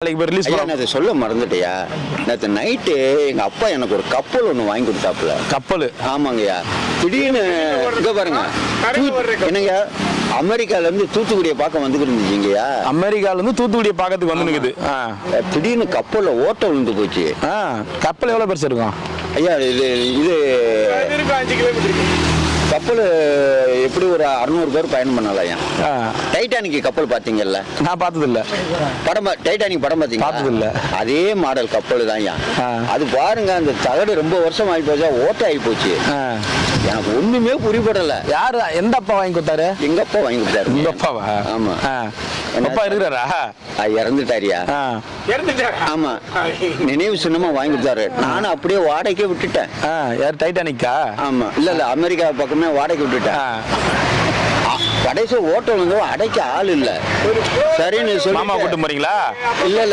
நாளைக்கு போய் ரிலீஸ் பண்ண. அதை சொல்ல மறந்துட்டியா, நேற்று நைட்டு எங்க அப்பா எனக்கு ஒரு கப்பல் ஒன்று வாங்கி கொடுத்தாப்புல. கப்பல்? ஆமாங்கய்யா. திடீர்னு இங்க பாருங்க, என்னங்க அமெரிக்கால இருந்து தூத்துக்குடியை பார்க்க வந்துக்கிட்டு இருந்துச்சுங்கய்யா. அமெரிக்கால இருந்து தூத்துக்குடியை பார்க்கறதுக்கு வந்துனுக்குது. திடீர்னு கப்பல்ல ஓட்ட விழுந்து போச்சு. கப்பல் எவ்வளவு பெருசு இருக்கும் ஐயா? இது 5 கிலோமீட்டர் கப்பல். எப்படி ஒரு 600 பேர் பயணம் பண்ணலாம். டைட்டானிக் கப்பல் பாத்தீங்கல்ல? நான் பார்த்தது இல்ல. படம் டைட்டானிக் படம் பார்த்தது இல்ல. அதே மாடல் கப்பல் தான். அது பாருங்க, அந்த தகடு ரொம்ப வருஷம் ஆகி போச்சா, ஓட்ட ஆகி போச்சு. எனக்கு ஒண்ணுமே புரியப்படல. யாரு, எந்த அப்பா வாங்கி கொடுத்தாரு? எங்க அப்பா வாங்கி கொடுத்தாரு. உங்க அப்பாவா? ஆமா. அப்பா இருக்கிறாரா? இறந்துட்டாரியா? ஆமா, நினைவு சின்னமா வாங்கி கொடுத்தாரு. நானும் அப்படியே வாடகைக்கே விட்டுட்டேன். யார், டைட்டானிக்கா? ஆமா. இல்ல அமெரிக்கா பக்கமே வாடகை விட்டுட்டேன். கடைசி ஓட்டம் வந்து அடைக்க ஆள் இல்ல. சரின்னு சொல்லி மாமா கூட்டு போறீங்களா? இல்ல